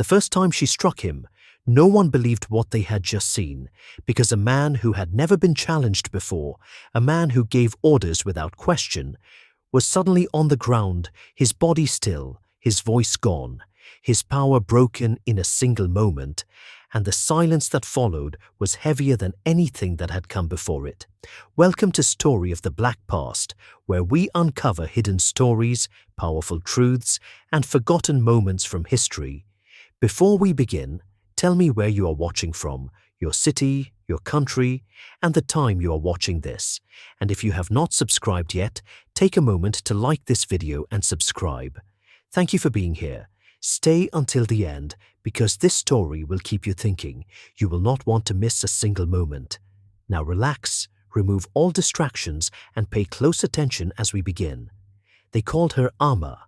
The first time she struck him, no one believed what they had just seen, because a man who had never been challenged before, a man who gave orders without question, was suddenly on the ground, his body still, his voice gone, his power broken in a single moment, and the silence that followed was heavier than anything that had come before it. Welcome to Story of the Black Past, where we uncover hidden stories, powerful truths, and forgotten moments from history. Before we begin, tell me where you are watching from, your city, your country, and the time you are watching this. And if you have not subscribed yet, take a moment to like this video and subscribe. Thank you for being here. Stay until the end, because this story will keep you thinking. You will not want to miss a single moment. Now relax, remove all distractions, and pay close attention as we begin. They called her Amma,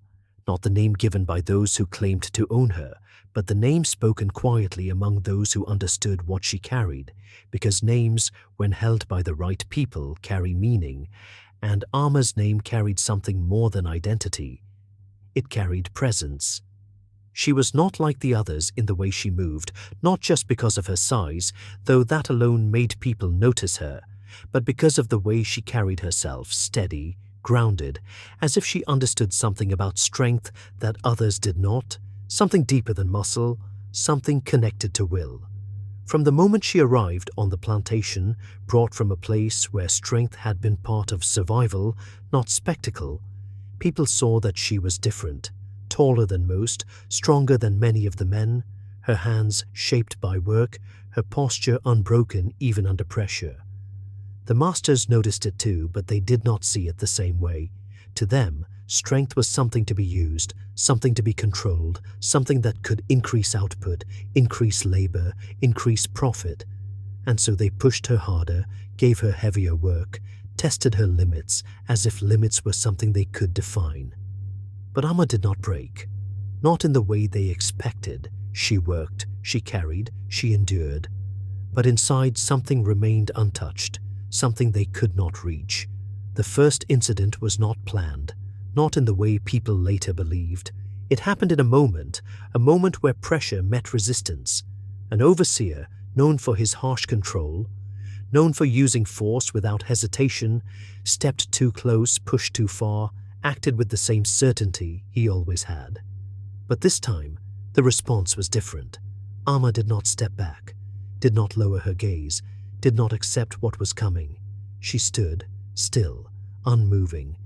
not the name given by those who claimed to own her, but the name spoken quietly among those who understood what she carried, because names, when held by the right people, carry meaning, and Amma's name carried something more than identity. It carried presence. She was not like the others in the way she moved, not just because of her size, though that alone made people notice her, but because of the way she carried herself, steady, grounded, as if she understood something about strength that others did not, something deeper than muscle, something connected to will. From the moment she arrived on the plantation, brought from a place where strength had been part of survival, not spectacle, people saw that she was different, taller than most, stronger than many of the men, her hands shaped by work, her posture unbroken even under pressure. The masters noticed it too, but they did not see it the same way. To them, strength was something to be used, something to be controlled, something that could increase output, increase labor, increase profit. And so they pushed her harder, gave her heavier work, tested her limits, as if limits were something they could define. But Amma did not break. Not in the way they expected. She worked, she carried, she endured. But inside something remained untouched, something they could not reach. The first incident was not planned, not in the way people later believed. It happened in a moment where pressure met resistance. An overseer, known for his harsh control, known for using force without hesitation, stepped too close, pushed too far, acted with the same certainty he always had. But this time, the response was different. Amma did not step back, did not lower her gaze, did not accept what was coming. She stood, still, unmoving,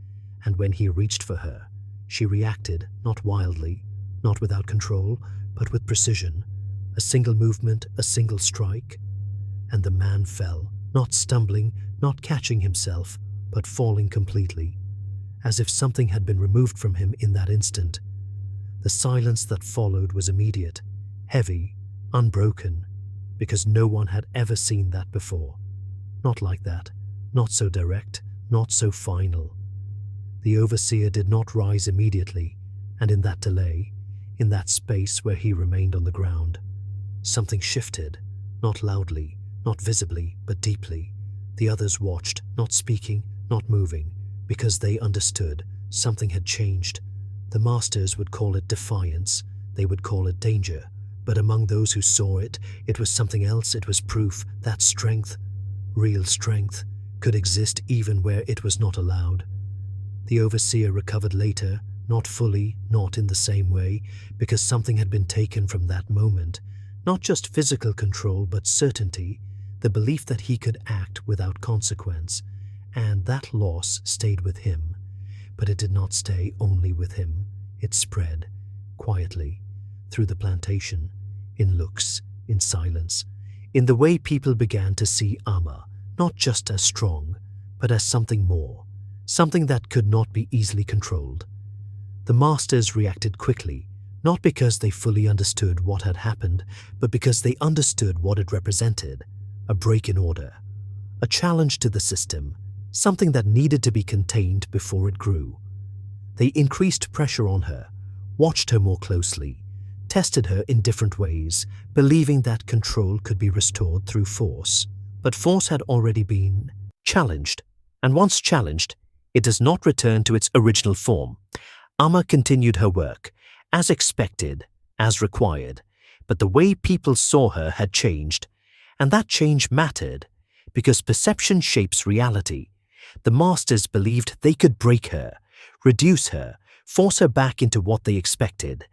and when he reached for her, she reacted, not wildly, not without control, but with precision. A single movement, a single strike, and the man fell, not stumbling, not catching himself, but falling completely, as if something had been removed from him in that instant. The silence that followed was immediate, heavy, unbroken, because no one had ever seen that before. Not like that, not so direct, not so final. The overseer did not rise immediately, and in that delay, in that space where he remained on the ground, something shifted, not loudly, not visibly, but deeply. The others watched, not speaking, not moving, because they understood something had changed. The masters would call it defiance, they would call it danger, but among those who saw it, it was something else. It was proof that strength, real strength, could exist even where it was not allowed. The overseer recovered later, not fully, not in the same way, because something had been taken from that moment. Not just physical control, but certainty, the belief that he could act without consequence. And that loss stayed with him. But it did not stay only with him. It spread, quietly, through the plantation, in looks, in silence, in the way people began to see Amma, not just as strong, but as something more. Something that could not be easily controlled. The masters reacted quickly, not because they fully understood what had happened, but because they understood what it represented: a break in order, a challenge to the system, something that needed to be contained before it grew. They increased pressure on her, watched her more closely, tested her in different ways, believing that control could be restored through force. But force had already been challenged, and once challenged, it does not return to its original form. Amma continued her work, as expected, as required. but the way people saw her had changed, and that change mattered, because perception shapes reality. The masters believed they could break her, reduce her, force her back into what they expected,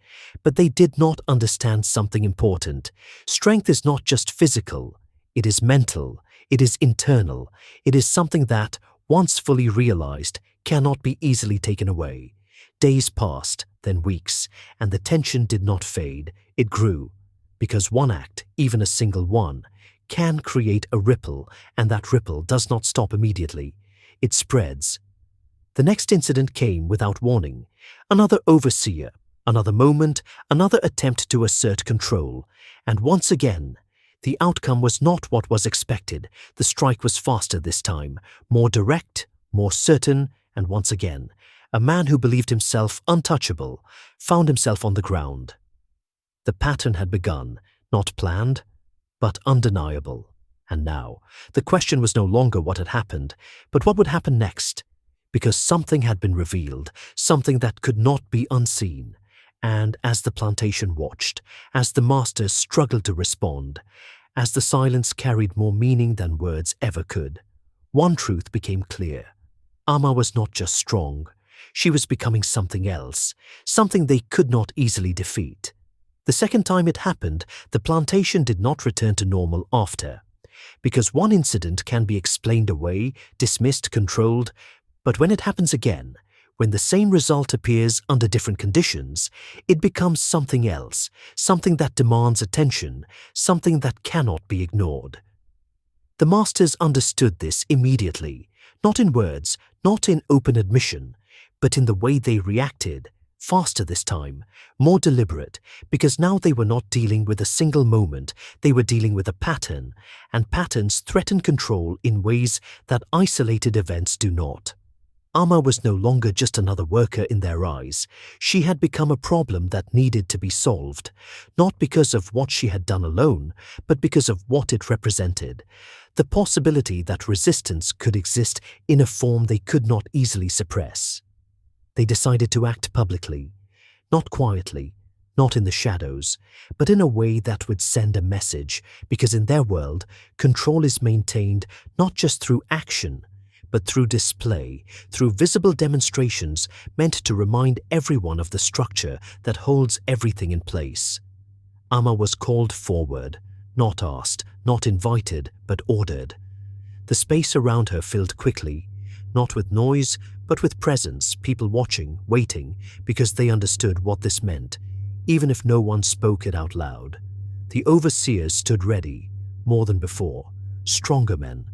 but they did not understand something important. Strength is not just physical, it is mental, it is internal, it is something that, once fully realized, cannot be easily taken away. Days passed, then weeks, and the tension did not fade, it grew. Because one act, even a single one, can create a ripple, and that ripple does not stop immediately. It spreads. The next incident came without warning. Another overseer, another moment, another attempt to assert control. And once again, the outcome was not what was expected. The strike was faster this time, more direct, more certain, and once again, a man who believed himself untouchable found himself on the ground. The pattern had begun, not planned, but undeniable. And now, the question was no longer what had happened, but what would happen next. Because something had been revealed, something that could not be unseen. And as the plantation watched, as the masters struggled to respond, as the silence carried more meaning than words ever could, one truth became clear. Amma was not just strong, she was becoming something else, something they could not easily defeat. The second time it happened, the plantation did not return to normal after. Because one incident can be explained away, dismissed, controlled, but when it happens again, when the same result appears under different conditions, it becomes something else, something that demands attention, something that cannot be ignored. The masters understood this immediately, not in words, not in open admission, but in the way they reacted, faster this time, more deliberate, because now they were not dealing with a single moment, they were dealing with a pattern, and patterns threaten control in ways that isolated events do not. Amma was no longer just another worker in their eyes. She had become a problem that needed to be solved, not because of what she had done alone, but because of what it represented. The possibility that resistance could exist in a form they could not easily suppress. They decided to act publicly, not quietly, not in the shadows, but in a way that would send a message, because in their world, control is maintained not just through action, but through display, through visible demonstrations meant to remind everyone of the structure that holds everything in place. Amma was called forward, not asked, not invited, but ordered. The space around her filled quickly, not with noise, but with presence, people watching, waiting, because they understood what this meant, even if no one spoke it out loud. The overseers stood ready, more than before, stronger men,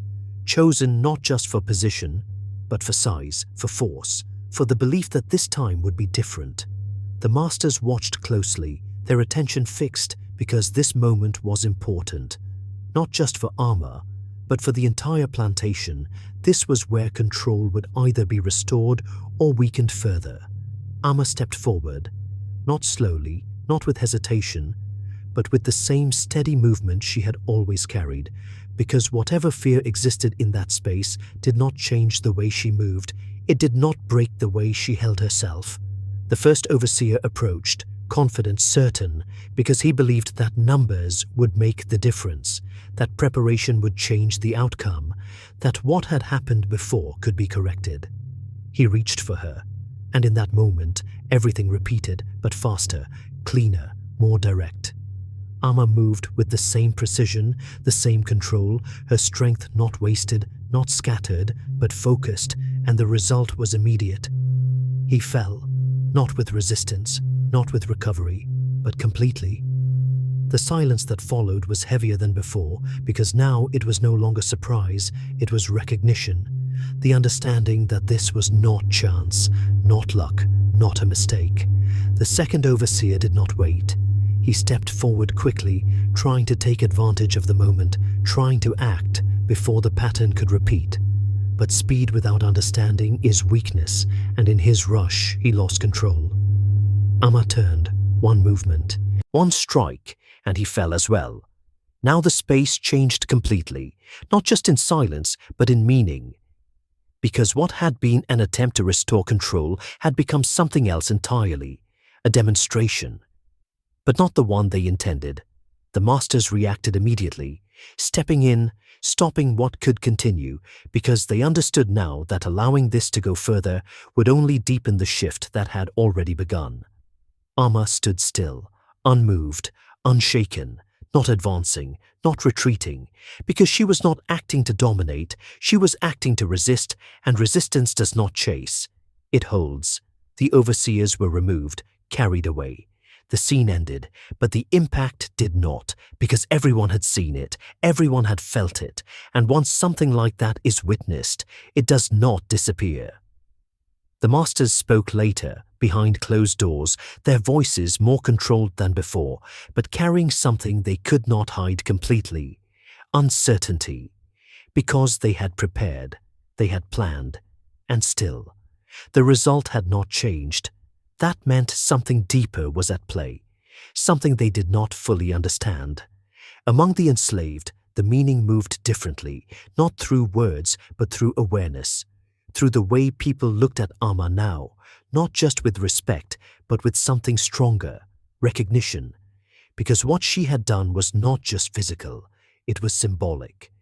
chosen not just for position, but for size, for force, for the belief that this time would be different. The masters watched closely, their attention fixed, because this moment was important, not just for Amma, but for the entire plantation. This was where control would either be restored or weakened further. Amma stepped forward, not slowly, not with hesitation, but with the same steady movement she had always carried, because whatever fear existed in that space did not change the way she moved, it did not break the way she held herself. The first overseer approached, confident, certain, because he believed that numbers would make the difference, that preparation would change the outcome, that what had happened before could be corrected. He reached for her, and in that moment, everything repeated, but faster, cleaner, more direct. Amma moved with the same precision, the same control, her strength not wasted, not scattered, but focused, and the result was immediate. He fell, not with resistance, not with recovery, but completely. The silence that followed was heavier than before, because now it was no longer surprise, it was recognition, the understanding that this was not chance, not luck, not a mistake. The second overseer did not wait. He stepped forward quickly, trying to take advantage of the moment, trying to act before the pattern could repeat. But speed without understanding is weakness, and in his rush, he lost control. Amma turned, one movement, one strike, and he fell as well. Now the space changed completely, not just in silence, but in meaning. Because what had been an attempt to restore control had become something else entirely, a demonstration. But not the one they intended. The masters reacted immediately, stepping in, stopping what could continue, because they understood now that allowing this to go further would only deepen the shift that had already begun. Amma stood still, unmoved, unshaken, not advancing, not retreating, because she was not acting to dominate, she was acting to resist, and resistance does not chase. It holds. The overseers were removed, carried away. The scene ended, but the impact did not, because everyone had seen it, everyone had felt it, and once something like that is witnessed, it does not disappear. The masters spoke later, behind closed doors, their voices more controlled than before, but carrying something they could not hide completely: uncertainty. Because they had prepared, they had planned, and still, the result had not changed. That meant something deeper was at play, something they did not fully understand. Among the enslaved, the meaning moved differently, not through words, but through awareness, through the way people looked at Amma now, not just with respect, but with something stronger: recognition. Because what she had done was not just physical, it was symbolic.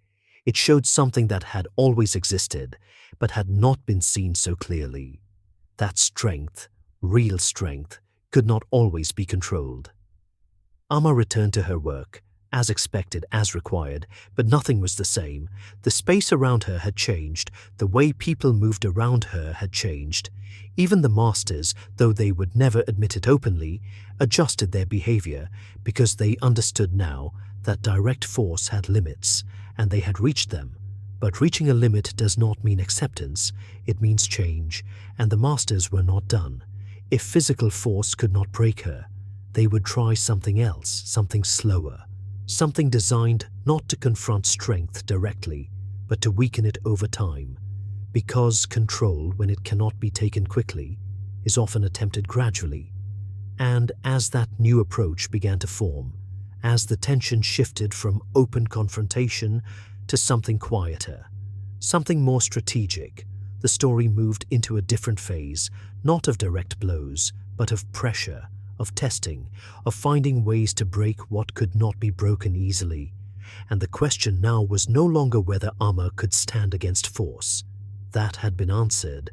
It showed something that had always existed, but had not been seen so clearly. That strength, real strength, could not always be controlled. Amma returned to her work, as expected, as required, but nothing was the same. The space around her had changed, the way people moved around her had changed. Even the masters, though they would never admit it openly, adjusted their behavior because they understood now that direct force had limits, and they had reached them. But reaching a limit does not mean acceptance, it means change, and the masters were not done. If physical force could not break her, they would try something else, something slower, something designed not to confront strength directly, but to weaken it over time. Because control, when it cannot be taken quickly, is often attempted gradually. And as that new approach began to form, as the tension shifted from open confrontation to something quieter, something more strategic, the story moved into a different phase, not of direct blows, but of pressure, of testing, of finding ways to break what could not be broken easily. And the question now was no longer whether Amma could stand against force. That had been answered.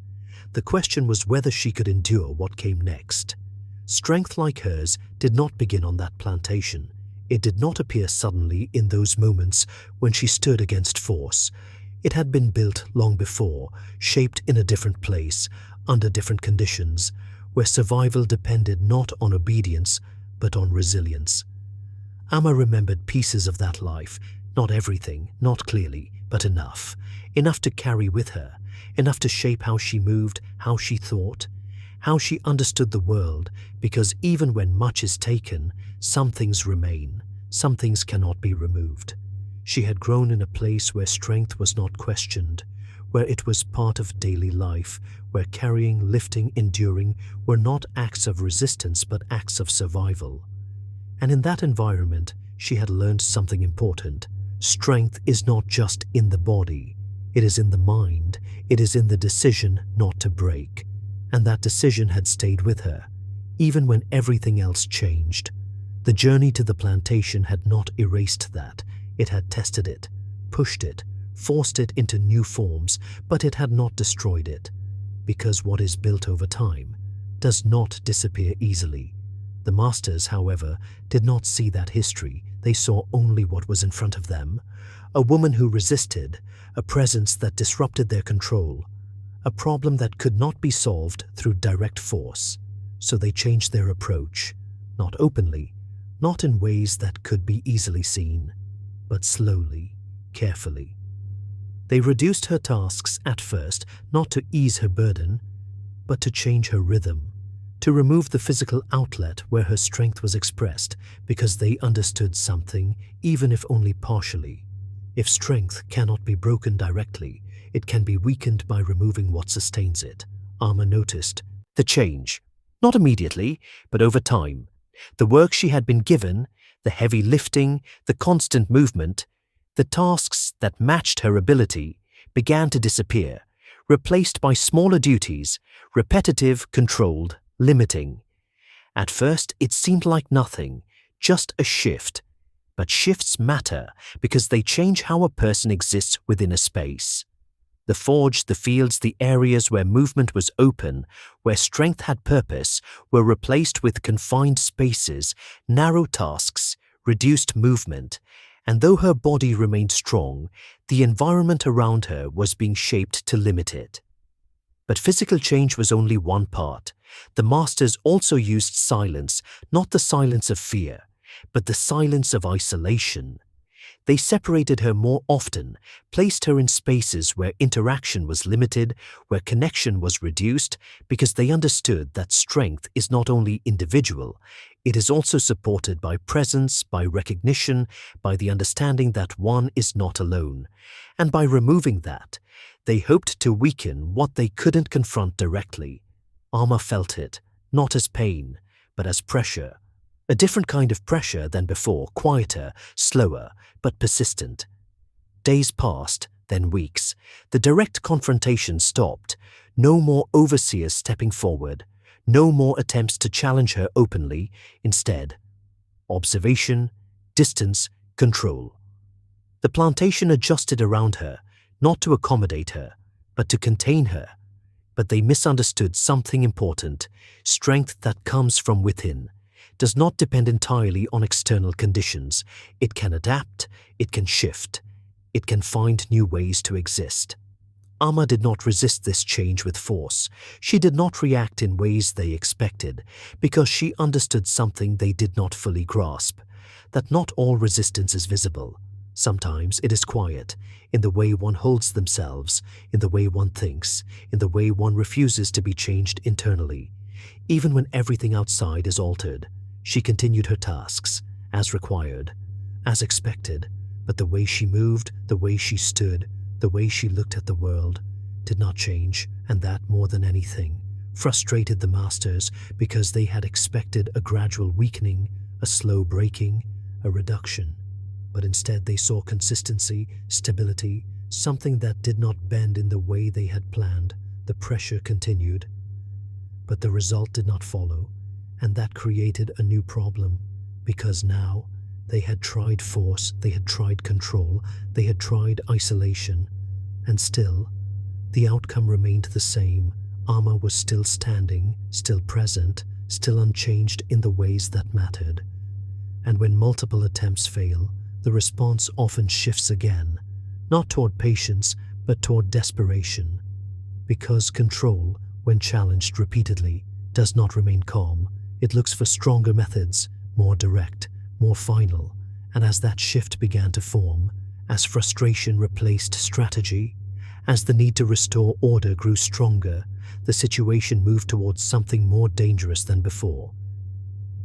The question was whether she could endure what came next. Strength like hers did not begin on that plantation. It did not appear suddenly in those moments when she stood against force. It had been built long before, shaped in a different place, under different conditions, where survival depended not on obedience, but on resilience. Amma remembered pieces of that life, not everything, not clearly, but enough. Enough to carry with her, enough to shape how she moved, how she thought, how she understood the world, because even when much is taken, some things remain, some things cannot be removed. She had grown in a place where strength was not questioned, where it was part of daily life, where carrying, lifting, enduring were not acts of resistance but acts of survival. And in that environment, she had learned something important. Strength is not just in the body, it is in the mind, it is in the decision not to break. And that decision had stayed with her, even when everything else changed. The journey to the plantation had not erased that. It had tested it, pushed it, forced it into new forms, but it had not destroyed it. Because what is built over time does not disappear easily. The masters, however, did not see that history. They saw only what was in front of them. A woman who resisted, a presence that disrupted their control, a problem that could not be solved through direct force. So they changed their approach, not openly, not in ways that could be easily seen, but slowly, carefully. They reduced her tasks at first, not to ease her burden, but to change her rhythm, to remove the physical outlet where her strength was expressed, because they understood something, even if only partially. If strength cannot be broken directly, it can be weakened by removing what sustains it. Amma noticed the change, not immediately, but over time. The work she had been given, the heavy lifting, the constant movement, the tasks that matched her ability, began to disappear, replaced by smaller duties, repetitive, controlled, limiting. At first, it seemed like nothing, just a shift. But shifts matter because they change how a person exists within a space. The forge, the fields, the areas where movement was open, where strength had purpose, were replaced with confined spaces, narrow tasks, reduced movement, and though her body remained strong, the environment around her was being shaped to limit it. But physical change was only one part. The masters also used silence, not the silence of fear, but the silence of isolation. They separated her more often, placed her in spaces where interaction was limited, where connection was reduced, because they understood that strength is not only individual, it is also supported by presence, by recognition, by the understanding that one is not alone. And by removing that, they hoped to weaken what they couldn't confront directly. Amma felt it, not as pain, but as pressure. A different kind of pressure than before, quieter, slower, but persistent. Days passed, then weeks. The direct confrontation stopped. No more overseers stepping forward. No more attempts to challenge her openly. Instead, observation, distance, control. The plantation adjusted around her, not to accommodate her, but to contain her. But they misunderstood something important. Strength that comes from within does not depend entirely on external conditions. It can adapt, it can shift, it can find new ways to exist. Amma did not resist this change with force. She did not react in ways they expected, because she understood something they did not fully grasp, that not all resistance is visible. Sometimes it is quiet, in the way one holds themselves, in the way one thinks, in the way one refuses to be changed internally. Even when everything outside is altered, she continued her tasks, as required, as expected, but the way she moved, the way she stood, the way she looked at the world, did not change, and that, more than anything, frustrated the masters because they had expected a gradual weakening, a slow breaking, a reduction. But instead they saw consistency, stability, something that did not bend in the way they had planned. The pressure continued, but the result did not follow. And that created a new problem, because now they had tried force, they had tried control, they had tried isolation, and still, the outcome remained the same. Amma was still standing, still present, still unchanged in the ways that mattered. And when multiple attempts fail, the response often shifts again, not toward patience, but toward desperation. Because control, when challenged repeatedly, does not remain calm. It looks for stronger methods, more direct, more final, and as that shift began to form, as frustration replaced strategy, as the need to restore order grew stronger, the situation moved towards something more dangerous than before.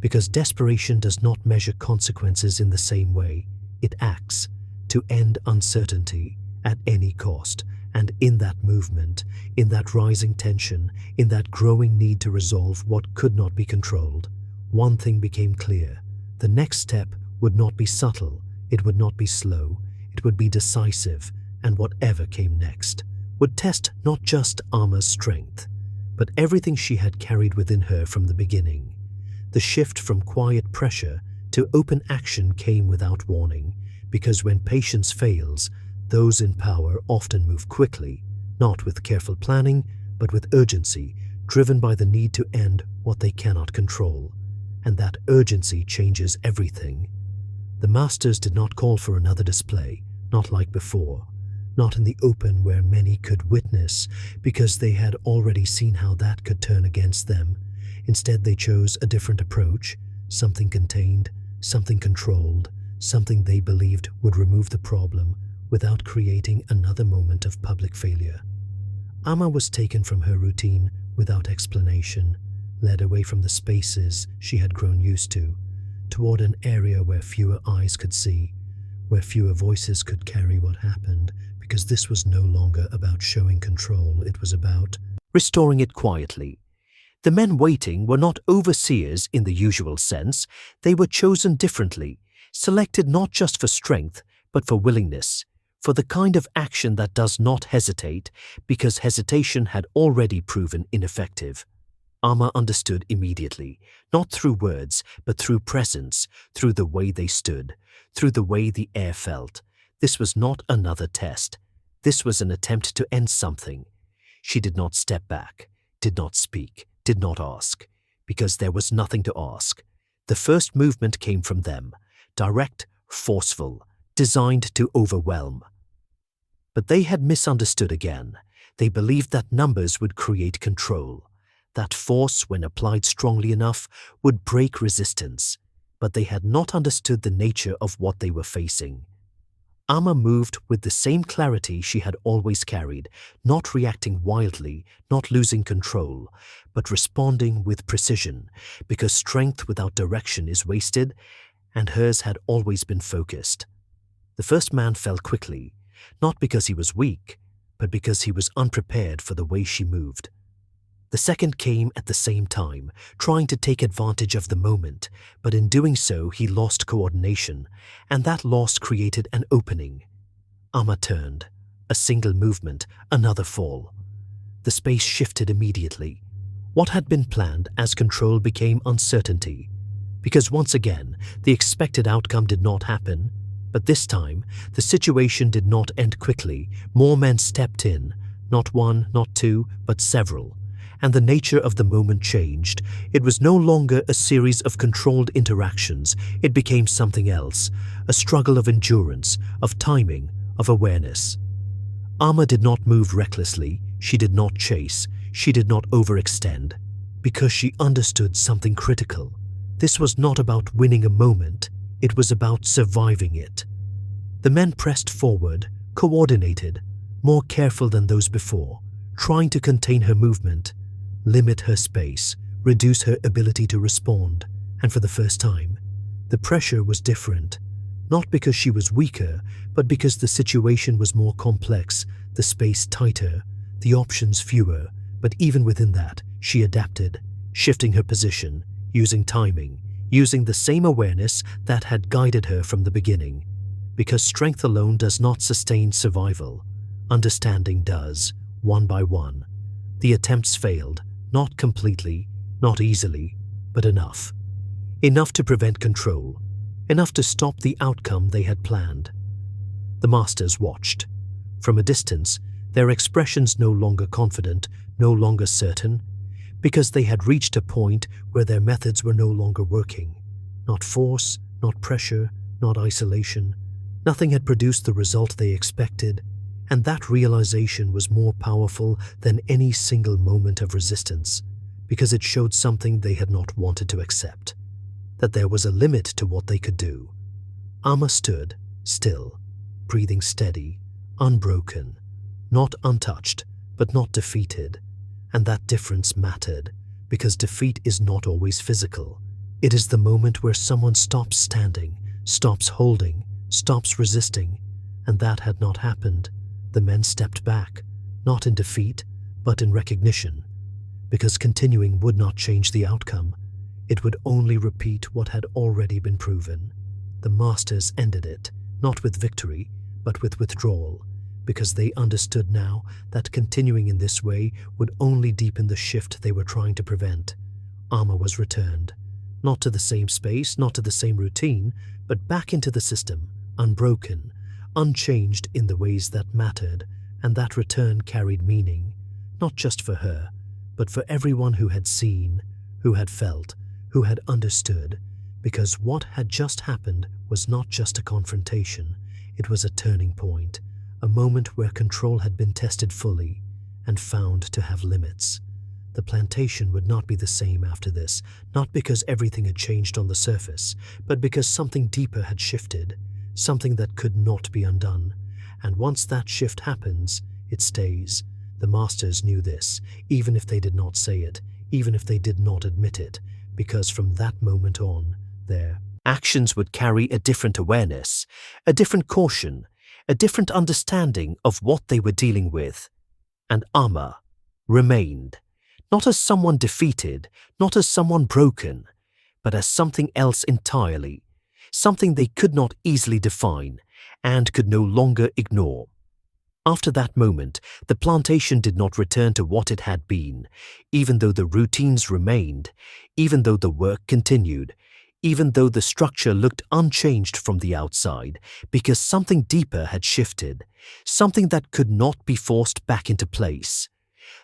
Because desperation does not measure consequences in the same way, it acts to end uncertainty at any cost. And in that movement, in that rising tension, in that growing need to resolve what could not be controlled, one thing became clear. The next step would not be subtle, it would not be slow, it would be decisive, and whatever came next would test not just Amma's strength, but everything she had carried within her from the beginning. The shift from quiet pressure to open action came without warning, because when patience fails, those in power often move quickly, not with careful planning, but with urgency, driven by the need to end what they cannot control. And that urgency changes everything. The masters did not call for another display, not like before, not in the open where many could witness, because they had already seen how that could turn against them. Instead, they chose a different approach, something contained, something controlled, something they believed would remove the problem without creating another moment of public failure. Amma was taken from her routine without explanation, led away from the spaces she had grown used to, toward an area where fewer eyes could see, where fewer voices could carry what happened, because this was no longer about showing control, it was about restoring it quietly. The men waiting were not overseers in the usual sense, they were chosen differently, selected not just for strength, but for willingness, for the kind of action that does not hesitate, because hesitation had already proven ineffective. Amma understood immediately, not through words, but through presence, through the way they stood, through the way the air felt. This was not another test. This was an attempt to end something. She did not step back, did not speak, did not ask, because there was nothing to ask. The first movement came from them, direct, forceful, designed to overwhelm. But they had misunderstood again. They believed that numbers would create control. That force, when applied strongly enough, would break resistance. But they had not understood the nature of what they were facing. Amma moved with the same clarity she had always carried, not reacting wildly, not losing control, but responding with precision, because strength without direction is wasted, and hers had always been focused. The first man fell quickly, not because he was weak, but because he was unprepared for the way she moved. The second came at the same time, trying to take advantage of the moment, but in doing so he lost coordination, and that loss created an opening. Amma turned. A single movement, another fall. The space shifted immediately. What had been planned as control became uncertainty, because once again the expected outcome did not happen, but this time the situation did not end quickly. More men stepped in, not one, not two, but several. And the nature of the moment changed. It was no longer a series of controlled interactions. It became something else, a struggle of endurance, of timing, of awareness. Amma did not move recklessly. She did not chase. She did not overextend, because she understood something critical. This was not about winning a moment. It was about surviving it. The men pressed forward, coordinated, more careful than those before, trying to contain her movement, limit her space, reduce her ability to respond, and for the first time, the pressure was different, not because she was weaker, but because the situation was more complex, the space tighter, the options fewer, but even within that, she adapted, shifting her position, using timing, using the same awareness that had guided her from the beginning, because strength alone does not sustain survival. Understanding does, one by one. The attempts failed, not completely, not easily, but enough. Enough to prevent control, enough to stop the outcome they had planned. The masters watched. From a distance, their expressions no longer confident, no longer certain, because they had reached a point where their methods were no longer working. Not force, not pressure, not isolation. Nothing had produced the result they expected, and that realization was more powerful than any single moment of resistance, because it showed something they had not wanted to accept, that there was a limit to what they could do. Amma stood, still, breathing steady, unbroken, not untouched, but not defeated, and that difference mattered, because defeat is not always physical. It is the moment where someone stops standing, stops holding, stops resisting, and that had not happened. The men stepped back, not in defeat, but in recognition, because continuing would not change the outcome. It would only repeat what had already been proven. The masters ended it, not with victory, but with withdrawal, because they understood now that continuing in this way would only deepen the shift they were trying to prevent. Amma was returned, not to the same space, not to the same routine, but back into the system, unbroken, unchanged in the ways that mattered, and that return carried meaning, not just for her, but for everyone who had seen, who had felt, who had understood, because what had just happened was not just a confrontation, it was a turning point, a moment where control had been tested fully and found to have limits. The plantation would not be the same after this, not because everything had changed on the surface, but because something deeper had shifted, something that could not be undone. And once that shift happens, it stays. The masters knew this, even if they did not say it, even if they did not admit it, because from that moment on, their actions would carry a different awareness, a different caution, a different understanding of what they were dealing with. And Amma remained, not as someone defeated, not as someone broken, but as something else entirely, something they could not easily define and could no longer ignore. After that moment, the plantation did not return to what it had been, even though the routines remained, even though the work continued, even though the structure looked unchanged from the outside, because something deeper had shifted, something that could not be forced back into place.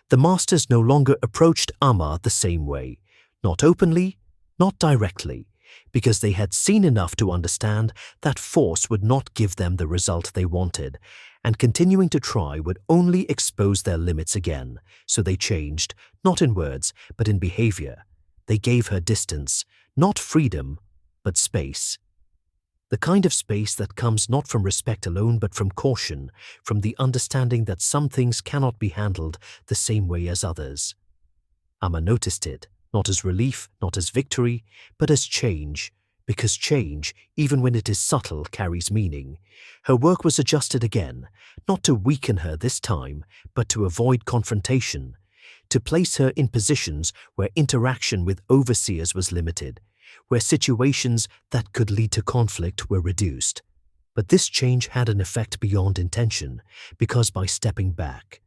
The masters no longer approached Amma the same way, not openly, not directly, because they had seen enough to understand that force would not give them the result they wanted, and continuing to try would only expose their limits again. So they changed, not in words, but in behavior. They gave her distance, not freedom, but space. The kind of space that comes not from respect alone but from caution, from the understanding that some things cannot be handled the same way as others. Amma noticed it, not as relief, not as victory, but as change, because change, even when it is subtle, carries meaning. Her work was adjusted again, not to weaken her this time, but to avoid confrontation, to place her in positions where interaction with overseers was limited, where situations that could lead to conflict were reduced. But this change had an effect beyond intention, because by stepping back,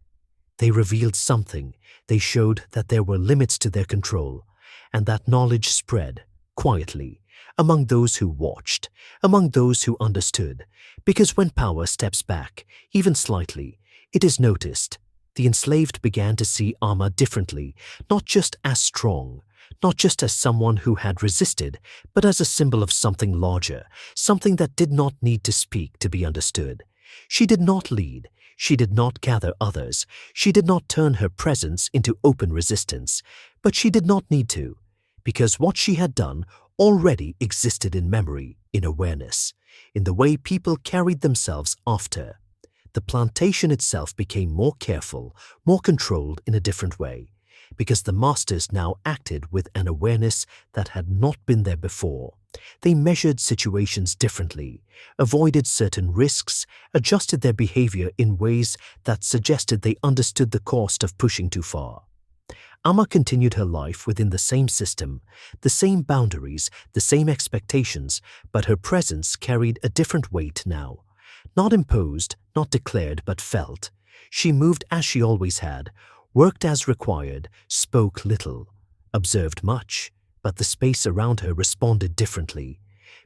they revealed something. They showed that there were limits to their control, and that knowledge spread, quietly, among those who watched, among those who understood, because when power steps back, even slightly, it is noticed. The enslaved began to see Amma differently, not just as strong, not just as someone who had resisted, but as a symbol of something larger, something that did not need to speak to be understood. She did not lead. She did not gather others. She did not turn her presence into open resistance. But she did not need to, because what she had done already existed in memory, in awareness, in the way people carried themselves after. The plantation itself became more careful, more controlled in a different way, because the masters now acted with an awareness that had not been there before. They measured situations differently, avoided certain risks, adjusted their behavior in ways that suggested they understood the cost of pushing too far. Amma continued her life within the same system, the same boundaries, the same expectations, but her presence carried a different weight now. Not imposed, not declared, but felt. She moved as she always had, worked as required, spoke little, observed much, but the space around her responded differently.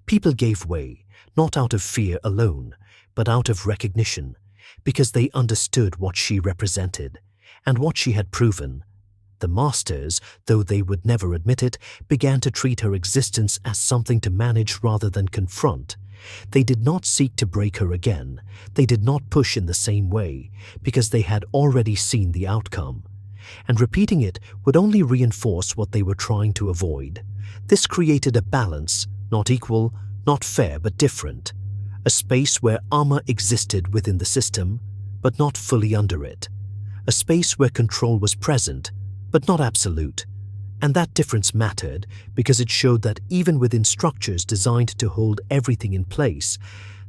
People gave way, not out of fear alone, but out of recognition, because they understood what she represented and what she had proven. The masters, though they would never admit it, began to treat her existence as something to manage rather than confront. They did not seek to break her again. They did not push in the same way, because they had already seen the outcome. And repeating it would only reinforce what they were trying to avoid. This created a balance, not equal, not fair, but different. A space where Amma existed within the system, but not fully under it. A space where control was present, but not absolute. And that difference mattered because it showed that even within structures designed to hold everything in place,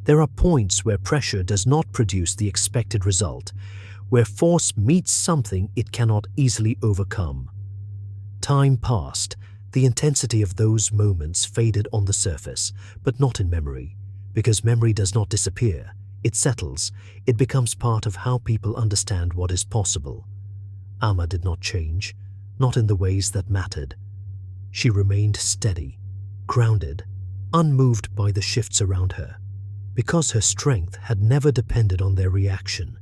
there are points where pressure does not produce the expected result, where force meets something it cannot easily overcome. Time passed. The intensity of those moments faded on the surface, but not in memory, because memory does not disappear. It settles. It becomes part of how people understand what is possible. Amma did not change, not in the ways that mattered. She remained steady, grounded, unmoved by the shifts around her, because her strength had never depended on their reaction.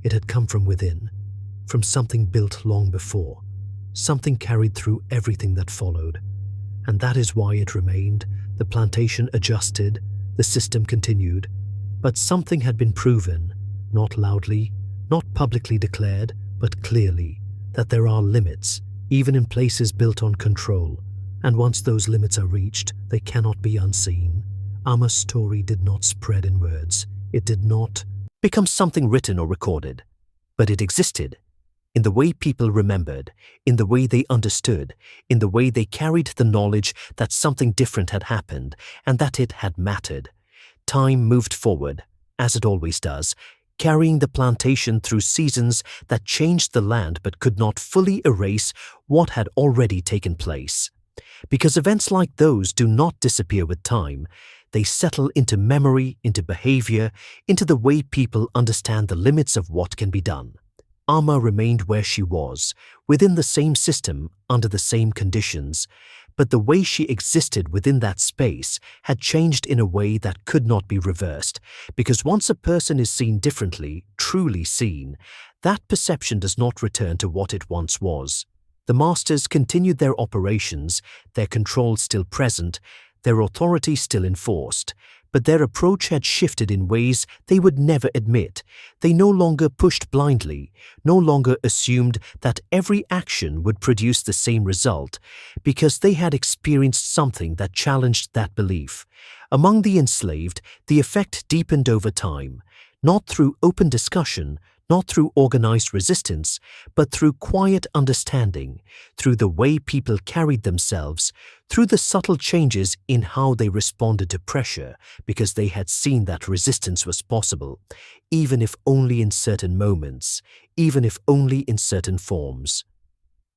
It had come from within, from something built long before, something carried through everything that followed. And that is why it remained. The plantation adjusted, the system continued, but something had been proven, not loudly, not publicly declared, but clearly, that there are limits, even in places built on control, and once those limits are reached, they cannot be unseen. Amma's story did not spread in words. It did not become something written or recorded, but it existed in the way people remembered, in the way they understood, in the way they carried the knowledge that something different had happened and that it had mattered. Time moved forward, as it always does, carrying the plantation through seasons that changed the land but could not fully erase what had already taken place. Because events like those do not disappear with time, They settle into memory, into behavior, into the way people understand the limits of what can be done. Amma remained where she was, within the same system, under the same conditions, but the way she existed within that space had changed in a way that could not be reversed, because once a person is seen differently, truly seen, that perception does not return to what it once was. The masters continued their operations, their control still present, their authority still enforced, but their approach had shifted in ways they would never admit. They no longer pushed blindly, no longer assumed that every action would produce the same result, because they had experienced something that challenged that belief. Among the enslaved, the effect deepened over time, not through open discussion, not through organized resistance, but through quiet understanding, through the way people carried themselves, through the subtle changes in how they responded to pressure, because they had seen that resistance was possible, even if only in certain moments, even if only in certain forms.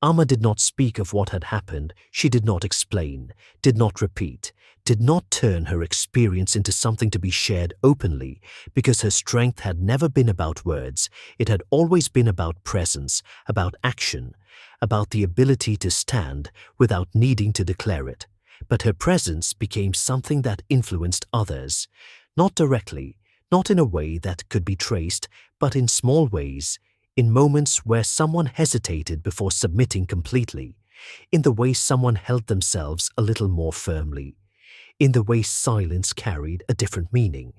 Amma did not speak of what had happened, she did not explain, did not repeat, did not turn her experience into something to be shared openly, because her strength had never been about words, it had always been about presence, about action, about the ability to stand without needing to declare it. But her presence became something that influenced others, not directly, not in a way that could be traced, but in small ways, in moments where someone hesitated before submitting completely, in the way someone held themselves a little more firmly, in the way silence carried a different meaning.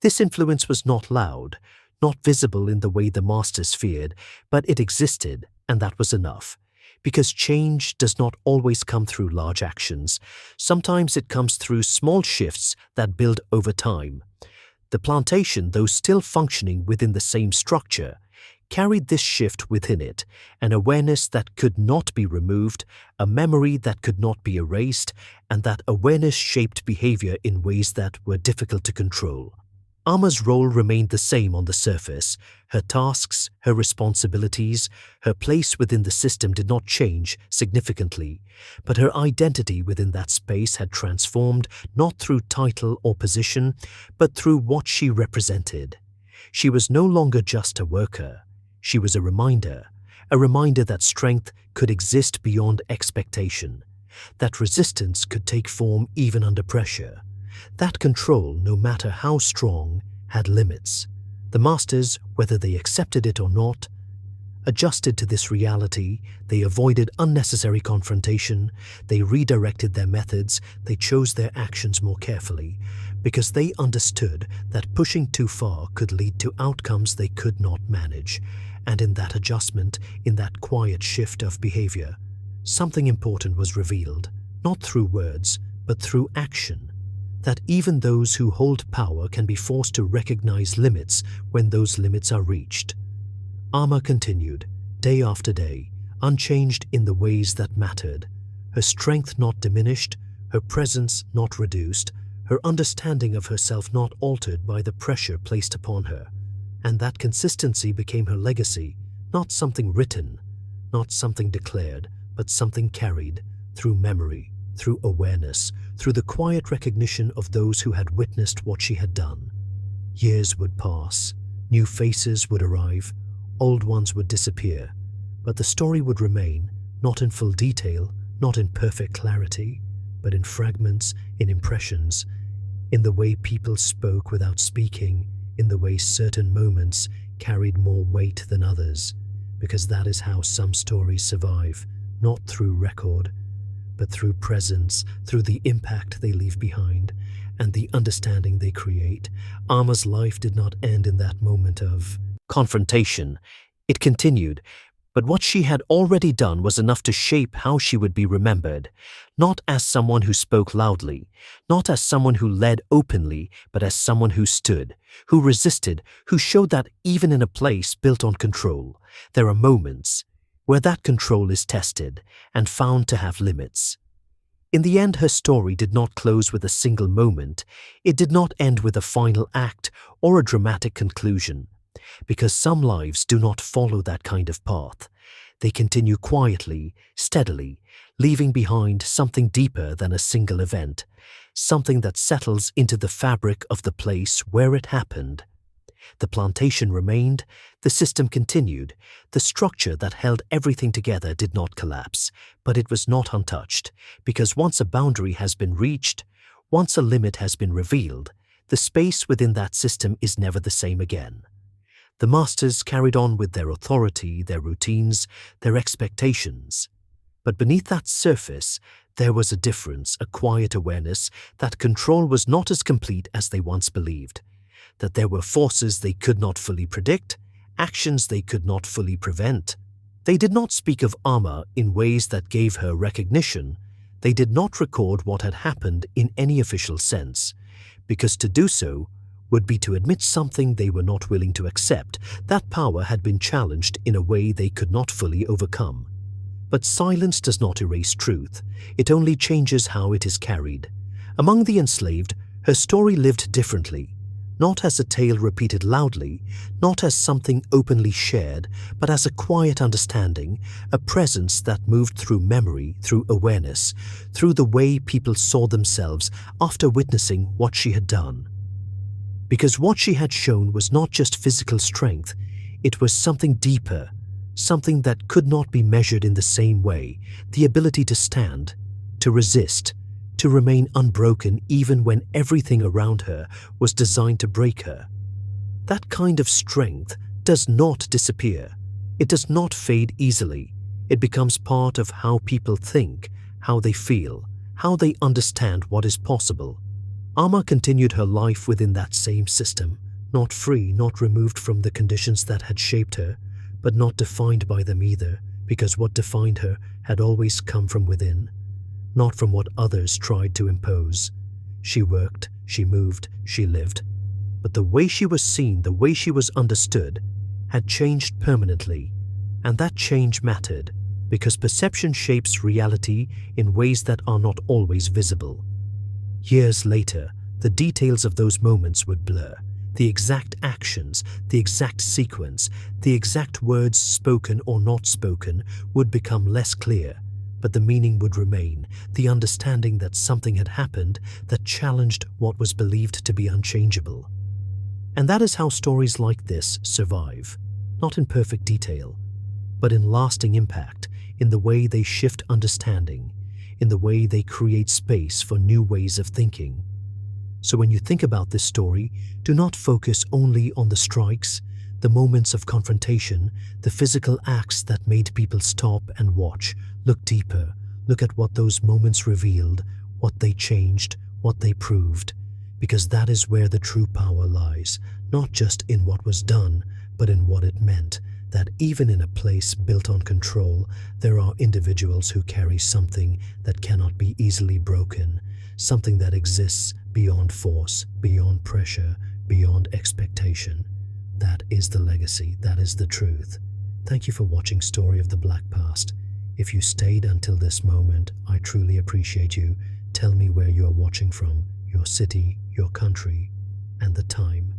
This influence was not loud, not visible in the way the masters feared, but it existed, and that was enough. Because change does not always come through large actions. Sometimes it comes through small shifts that build over time. The plantation, though still functioning within the same structure, carried this shift within it, an awareness that could not be removed, a memory that could not be erased, and that awareness shaped behavior in ways that were difficult to control. Amma's role remained the same on the surface. Her tasks, her responsibilities, her place within the system did not change significantly, but her identity within that space had transformed not through title or position, but through what she represented. She was no longer just a worker. She was a reminder that strength could exist beyond expectation, that resistance could take form even under pressure, that control, no matter how strong, had limits. The masters, whether they accepted it or not, adjusted to this reality. They avoided unnecessary confrontation, they redirected their methods, they chose their actions more carefully, because they understood that pushing too far could lead to outcomes they could not manage. And in that adjustment, in that quiet shift of behavior, something important was revealed, not through words, but through action. That even those who hold power can be forced to recognize limits when those limits are reached. Amma continued, day after day, unchanged in the ways that mattered, her strength not diminished, her presence not reduced, her understanding of herself not altered by the pressure placed upon her. And that consistency became her legacy, not something written, not something declared, but something carried through memory, through awareness, through the quiet recognition of those who had witnessed what she had done. Years would pass, new faces would arrive, old ones would disappear, but the story would remain, not in full detail, not in perfect clarity, but in fragments, in impressions, in the way people spoke without speaking, in the way certain moments carried more weight than others, because that is how some stories survive, not through record, but through presence, through the impact they leave behind, and the understanding they create. Amma's life did not end in that moment of confrontation. It continued, but what she had already done was enough to shape how she would be remembered, not as someone who spoke loudly, not as someone who led openly, but as someone who stood, who resisted, who showed that even in a place built on control, there are moments where that control is tested and found to have limits. In the end, her story did not close with a single moment. It did not end with a final act or a dramatic conclusion, because some lives do not follow that kind of path. They continue quietly, steadily, leaving behind something deeper than a single event, something that settles into the fabric of the place where it happened. The plantation remained, the system continued, the structure that held everything together did not collapse, but it was not untouched, because once a boundary has been reached, once a limit has been revealed, the space within that system is never the same again. The masters carried on with their authority, their routines, their expectations. But beneath that surface, there was a difference, a quiet awareness that control was not as complete as they once believed, that there were forces they could not fully predict, actions they could not fully prevent. They did not speak of Amma in ways that gave her recognition. They did not record what had happened in any official sense, because to do so would be to admit something they were not willing to accept, that power had been challenged in a way they could not fully overcome. But silence does not erase truth, it only changes how it is carried. Among the enslaved, her story lived differently, not as a tale repeated loudly, not as something openly shared, but as a quiet understanding, a presence that moved through memory, through awareness, through the way people saw themselves after witnessing what she had done. Because what she had shown was not just physical strength, it was something deeper, something that could not be measured in the same way, the ability to stand, to resist, to remain unbroken even when everything around her was designed to break her. That kind of strength does not disappear. It does not fade easily. It becomes part of how people think, how they feel, how they understand what is possible. Amma continued her life within that same system, not free, not removed from the conditions that had shaped her, but not defined by them either, because what defined her had always come from within, not from what others tried to impose. She worked, she moved, she lived. But the way she was seen, the way she was understood, had changed permanently, and that change mattered, because perception shapes reality in ways that are not always visible. Years later, the details of those moments would blur. The exact actions, the exact sequence, the exact words spoken or not spoken would become less clear, but the meaning would remain, the understanding that something had happened that challenged what was believed to be unchangeable. And that is how stories like this survive, not in perfect detail, but in lasting impact, in the way they shift understanding, in the way they create space for new ways of thinking. So when you think about this story, do not focus only on the strikes, the moments of confrontation, the physical acts that made people stop and watch. Look deeper. Look at what those moments revealed, what they changed, what they proved. Because that is where the true power lies, not just in what was done, but in what it meant. That even in a place built on control, there are individuals who carry something that cannot be easily broken, something that exists beyond force, beyond pressure, beyond expectation. That is the legacy, that is the truth. Thank you for watching Story of the Black Past. If you stayed until this moment, I truly appreciate you. Tell me where you are watching from, your city, your country, and the time.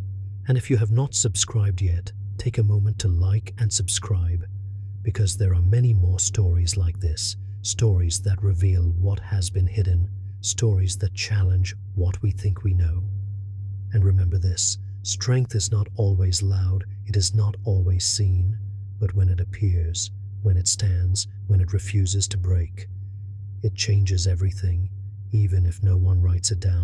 And if you have not subscribed yet, take a moment to like and subscribe, because there are many more stories like this, stories that reveal what has been hidden, stories that challenge what we think we know. And remember this, strength is not always loud, it is not always seen, but when it appears, when it stands, when it refuses to break, it changes everything, even if no one writes it down.